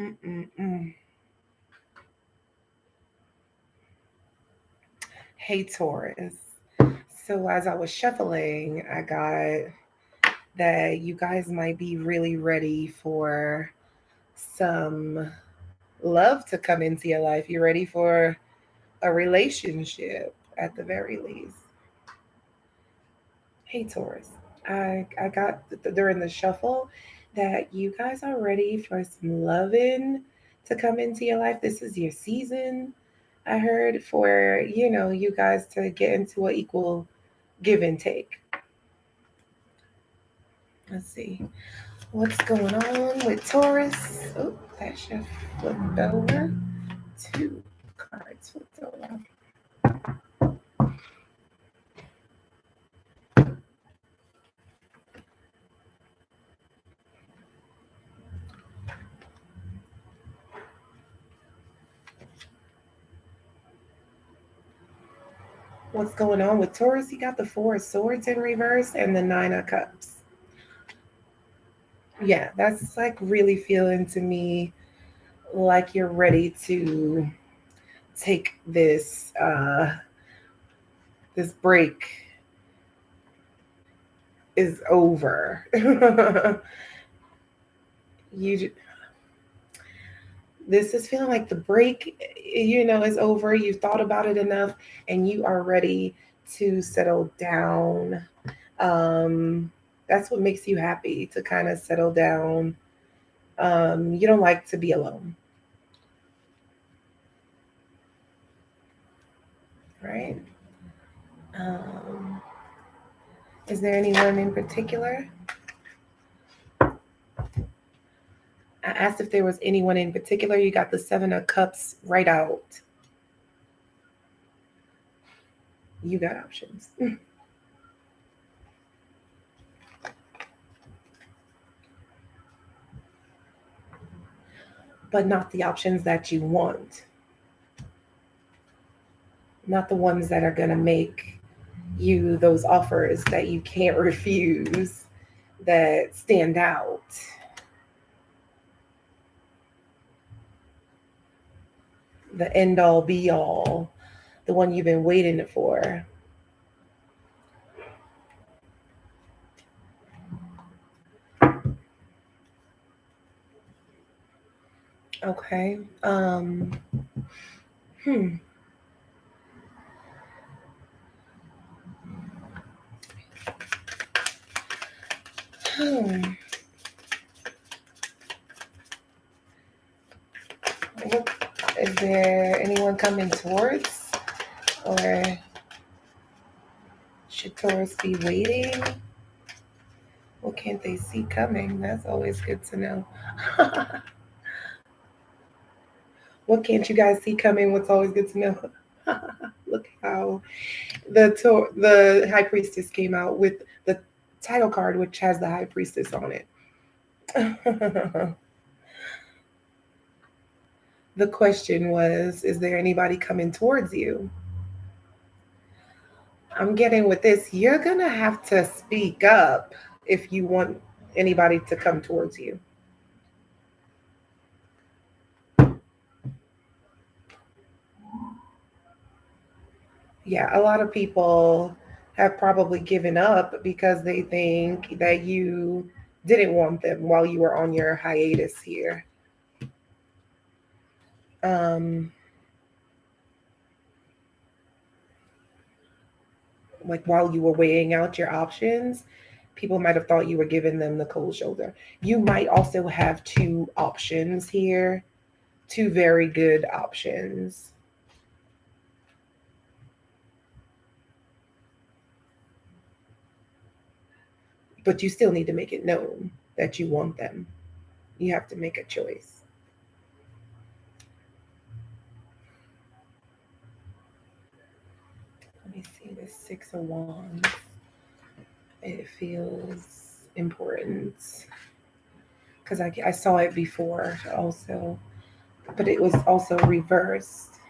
Mm-mm-mm. Hey, Taurus. So, as I was shuffling, I got that you guys might be really ready for some love to come into your life. You're ready for a relationship at the very least. Hey, Taurus. I got during the shuffle that you guys are ready for some loving to come into your life. This is your season. I heard for you guys to get into an equal give and take. Let's see what's going on with Taurus. Oh, that shift flipped over. Two cards flipped over. What's going on with Taurus? You got the Four of Swords in reverse and the Nine of Cups. Yeah, that's like really feeling to me like you're ready to take this break is over. you This is feeling like the break, is over. You've thought about it enough and you are ready to settle down. Um, that's what makes you happy to kind of settle down. You don't like to be alone, right? Um, is there anyone in particular? I asked if there was anyone in particular. You got the Seven of Cups right out. You got options, but not the options that you want, not the ones that are going to make you those offers that you can't refuse, that stand out. The end all be all, the one you've been waiting for. Okay. Hmm. Hmm. What, is there anyone coming towards, or should Taurus be waiting? What can't they see coming? That's always good to know. What can't you guys see coming? What's always good to know? Look how the High Priestess came out with the title card, which has the High Priestess on it. The question was, is there anybody coming towards you? I'm getting with this, you're gonna have to speak up if you want anybody to come towards you. Yeah, a lot of people have probably given up because they think that you didn't want them while you were on your hiatus here. Um, like while you were weighing out your options, people might have thought you were giving them the cold shoulder. You might also have two options here, two very good options, but you still need to make it known that you want them. You have to make a choice. Let me see this Six of Wands. It feels important because I saw it before also, but it was also reversed.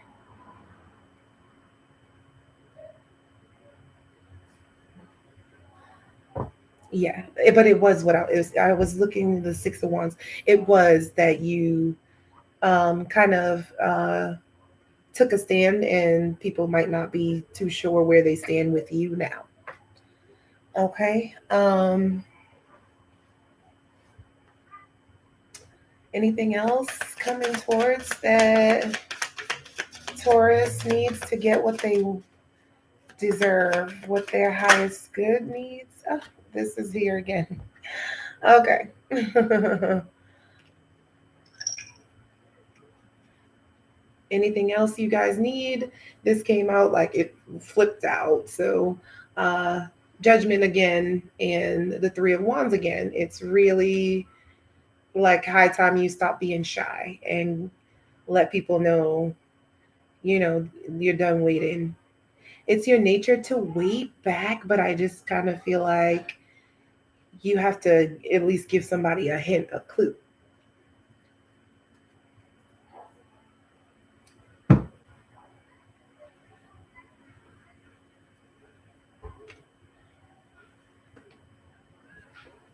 Yeah, but it was what I was looking the Six of Wands. It was that you kind of took a stand, and people might not be too sure where they stand with you now. Okay. Anything else coming towards that Taurus needs to get what they deserve, what their highest good needs? Oh, this is here again. Okay. Anything else you guys need? This came out like it flipped out. So, uh, Judgment again and the Three of Wands again. It's really like high time you stop being shy and let people know, you know, you're done waiting. It's your nature to wait back, but I just kind of feel like you have to at least give somebody a hint, a clue.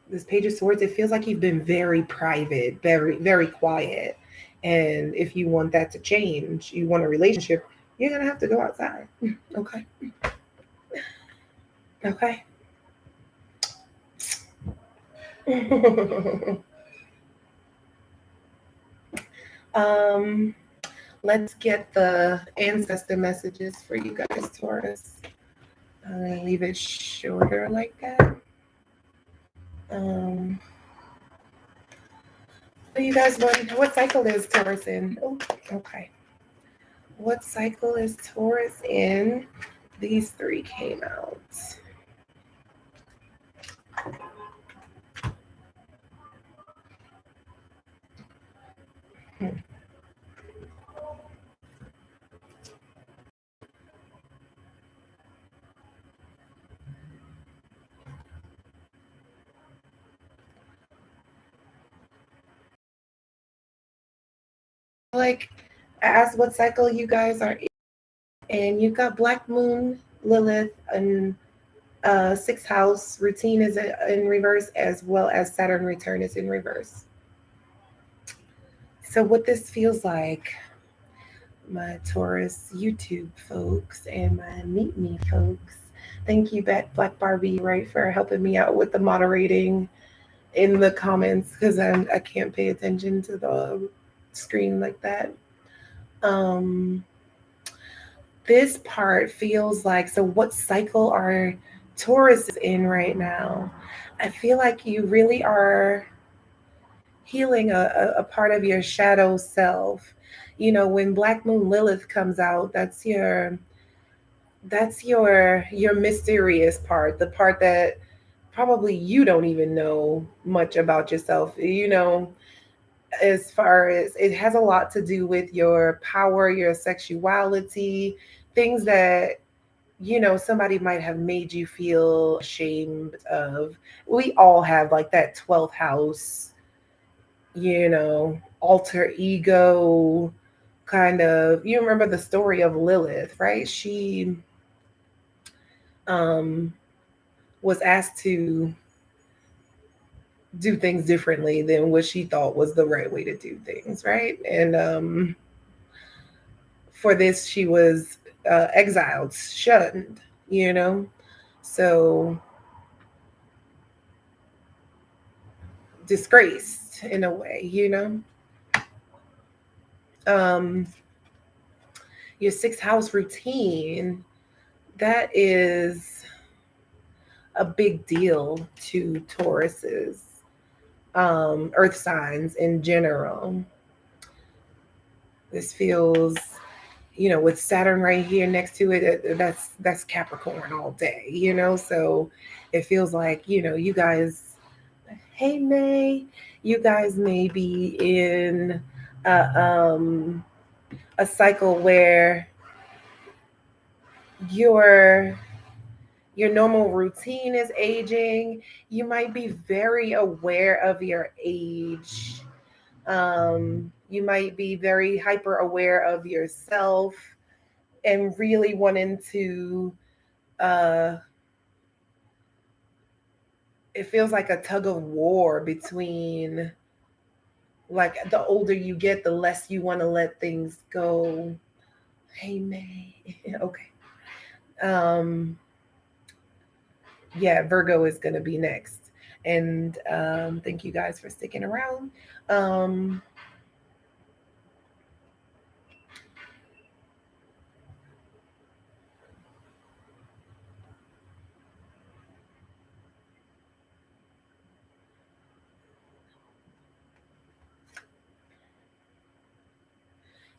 This Page of Swords, it feels like you've been very private, very, very quiet. And if you want that to change, you want a relationship, you're going to have to go outside. Okay. Okay. um, let's get the ancestor messages for you guys, Taurus. I'm going to leave it shorter like that. Um, what you guys want? What cycle is Taurus in? Oh, okay. What cycle is Taurus in? These three came out. Hmm. Like, I asked what cycle you guys are in, and you got Black Moon, Lilith, and sixth house routine is in reverse, as well as Saturn return is in reverse. So, what this feels like, my Taurus YouTube folks and my Meet Me folks. Thank you, Black Barbie, right, for helping me out with the moderating in the comments because I can't pay attention to the screen like that. Um, this part feels like, so what cycle are Taurus is in right now? I feel like you really are healing a part of your shadow self. You know, when Black Moon Lilith comes out, that's your mysterious part, the part that probably you don't even know much about yourself. You know, as far as it has a lot to do with your power, your sexuality, things that somebody might have made you feel ashamed of. We all have like that 12th house, alter ego kind of. You remember the story of Lilith, right? She um was asked to do things differently than what she thought was the right way to do things, right? And for this, she was exiled, shunned, you know? So disgraced in a way, Um, your sixth house routine, that is a big deal to Taurus's, earth signs in general. This feels, with Saturn right here next to it, that's Capricorn all day, so it feels like, you guys, hey May, you guys may be in a, a cycle where your your normal routine is aging. You might be very aware of your age. You might be very hyper aware of yourself and really wanting to uh it feels like a tug of war between Like the older you get, the less you want to let things go. Hey May. Okay. Um yeah, Virgo is gonna be next. And thank you guys for sticking around. Um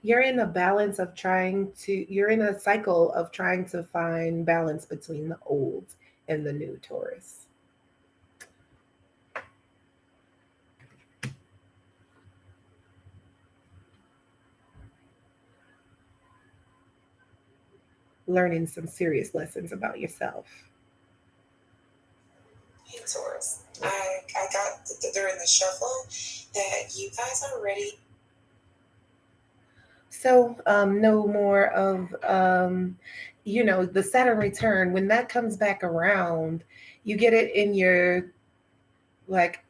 you're in a cycle of trying to find balance between the old and the new, Taurus. Learning some serious lessons about yourself. Hey Taurus, I got during the shuffle that you guys are ready. So, no more of, the Saturn return. When that comes back around, you get it in your like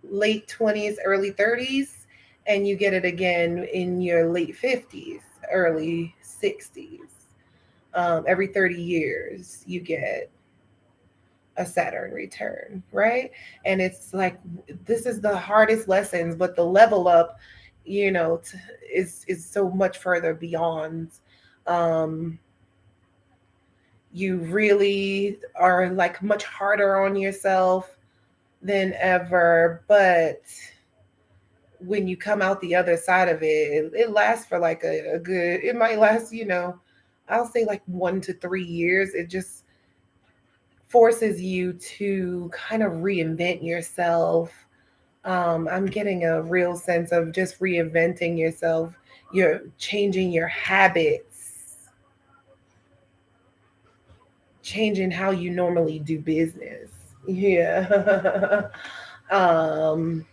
late 20s, early 30s, and you get it again in your late 50s, early 60s. Every 30 years, you get a Saturn return, right? And it's like this is the hardest lessons, but the level up, is so much further beyond. Um, you really are like much harder on yourself than ever, but when you come out the other side of it lasts for like a good. It might last, I'll say like 1 to 3 years. It just forces you to kind of reinvent yourself. I'm getting a real sense of just reinventing yourself. You're changing your habits, changing how you normally do business. Yeah. um,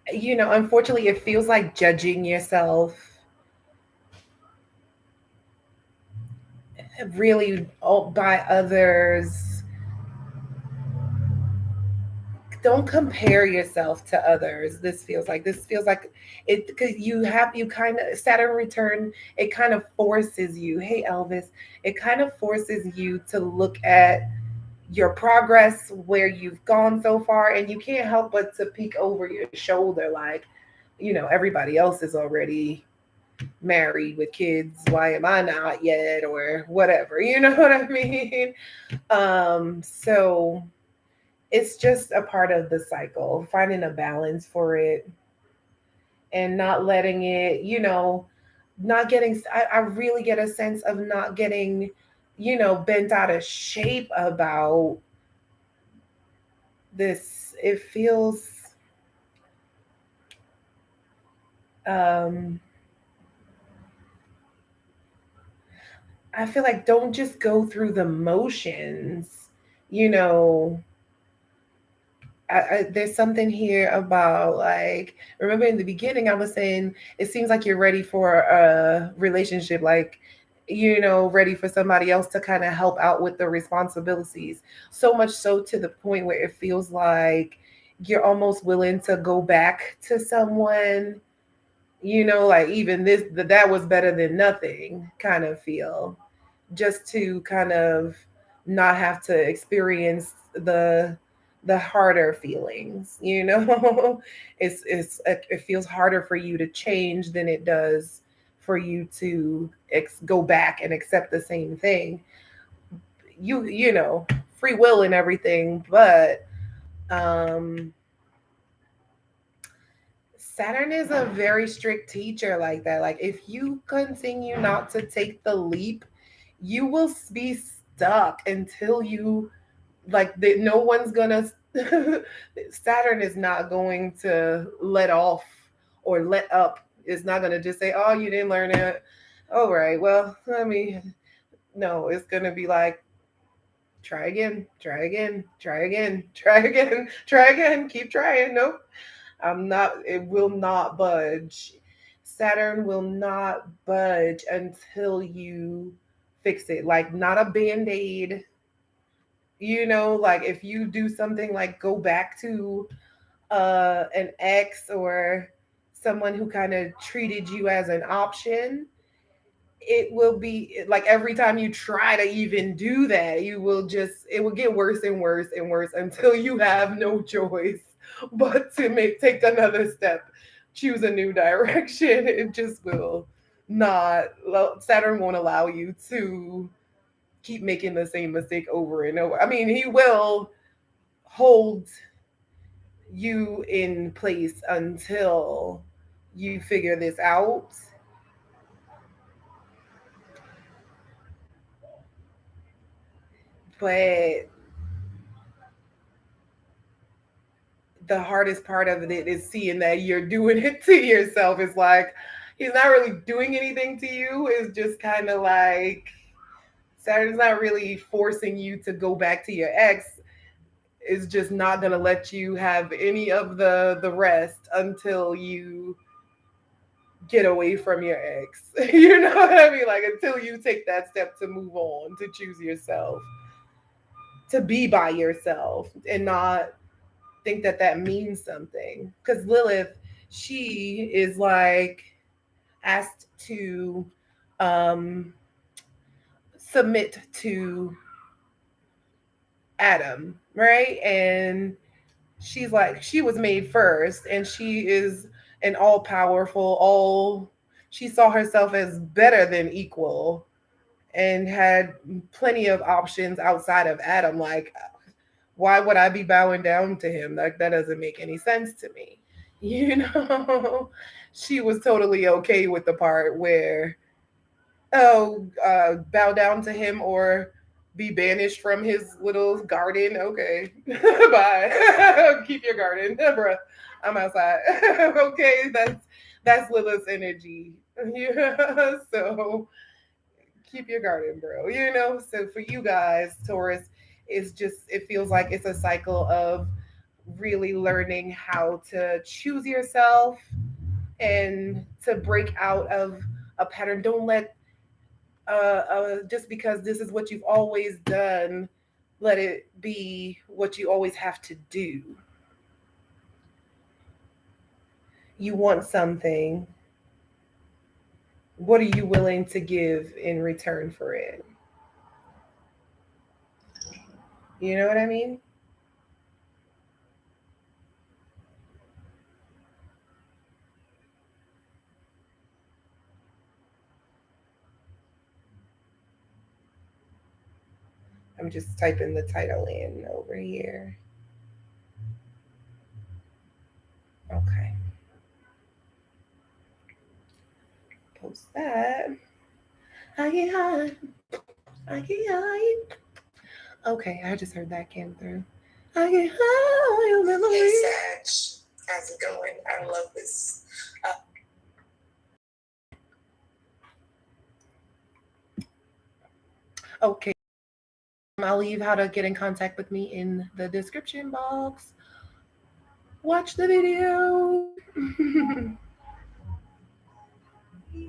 Unfortunately, it feels like judging yourself really by others. Don't compare yourself to others. This feels like it, because you kind of Saturn return. It kind of forces you, hey Elvis, it kind of forces you to look at your progress, where you've gone so far, and you can't help but to peek over your shoulder, like, everybody else is already married with kids, why am I not yet, or whatever, you know what I mean? So it's just a part of the cycle, finding a balance for it and not letting it, not getting, I really get a sense of not getting, bent out of shape about this. It feels, um, I feel like don't just go through the motions, you know, there's something here about, like, remember in the beginning I was saying it seems like you're ready for a relationship, like, ready for somebody else to kind of help out with the responsibilities, so much so to the point where it feels like you're almost willing to go back to someone, like even that was better than nothing kind of feel, just to kind of not have to experience the the harder feelings, it feels harder for you to change than it does for you to go back and accept the same thing. Free will and everything, but um Saturn is a very strict teacher like that. Like, if you continue not to take the leap, you will be stuck until you, like, no one's gonna Saturn is not going to let off or let up. It's not gonna just say, "Oh, you didn't learn it. All right, well, let me." No, it's gonna be like, try again, try again, try again, try again, try again, keep trying. Nope, I'm not. It will not budge. Saturn will not budge until you fix it. Like, not a band-aid. Like if you do something like go back to an ex or someone who kind of treated you as an option, it will be like every time you try to even do that, it will get worse and worse and worse until you have no choice but to take another step, choose a new direction. It just will not, Saturn won't allow you to keep making the same mistake over and over. I mean, he will hold you in place until you figure this out. But the hardest part of it is seeing that you're doing it to yourself. It's like he's not really doing anything to you. It's just kind of like Saturn's not really forcing you to go back to your ex. It's just not gonna let you have any of the rest until you get away from your ex. You know what I mean? Like until you take that step to move on, to choose yourself, to be by yourself, and not think that that means something. Because Lilith, she is like asked to um, submit to Adam, right? And she's like, she was made first, and she is an all powerful, all, she saw herself as better than equal and had plenty of options outside of Adam. Like, why would I be bowing down to him? Like, that doesn't make any sense to me. You know, she was totally okay with the part where, oh, bow down to him or be banished from his little garden. Okay, bye. Keep your garden, bruh. I'm outside. Okay, that's Lilith's energy. Yeah, so keep your garden, bro. So for you guys, Taurus, it's just, it feels like it's a cycle of really learning how to choose yourself and to break out of a pattern. Don't let just because this is what you've always done, let it be what you always have to do. You want something. What are you willing to give in return for it? You know what I mean? I'm just typing the title in over here. Okay, post that. I get high. I get high. Okay, I just heard that came through. I get high on Hey, memory. Sag. How's it going? I love this. Okay, I'll leave how to get in contact with me in the description box. Watch the video.